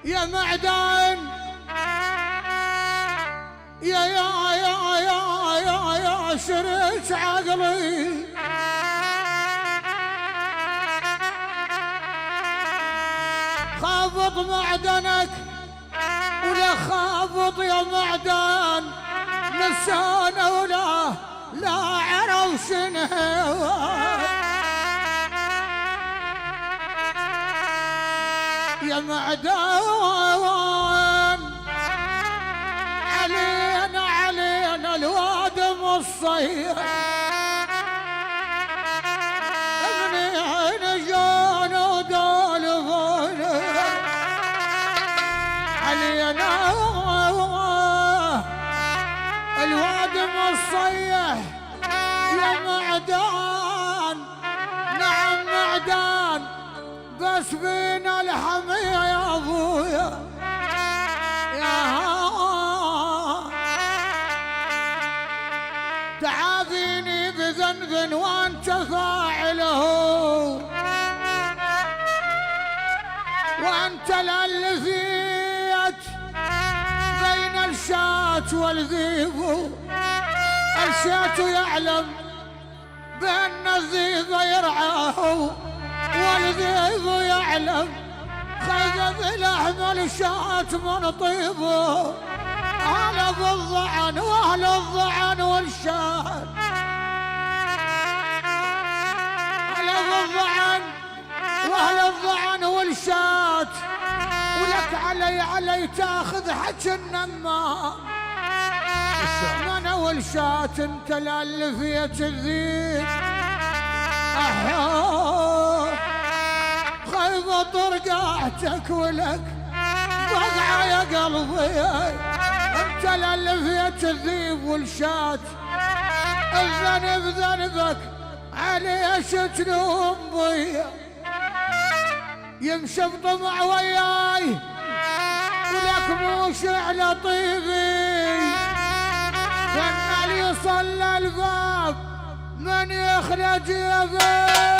يا معدن يا شريك عقلي خافض معدنك ولا خافض يا معدن نسانه ولا لا عرف شنو يا معدن علينا الوادم الصير ابني عين جان ودال غير علينا الوادم الصيح يا معدن نعم معدن بس فينا الحمية يا ابويا تعافيني بذنب وانت فاعله وانت الالفيت بين الشاة والذيب الشاة يعلم بان الذيب يرعاه والذيب يعلم خذ لحم الشاة من طيبه أهل الضعن وأهل الضعن والشاة أهل الضعن وأهل الضعن والشاة ولك علي تاخذ حج النما من والشاة انت لألفية الذيب خيبة طرقعتك ولك بقعة يا قلبي انت لألفية الذيب والشات الذنب ذنبك عليه شتنوم بيا يمشي بطمع وياي ولك موش على طيبي لما يصلى الباب من يخرج يا بيه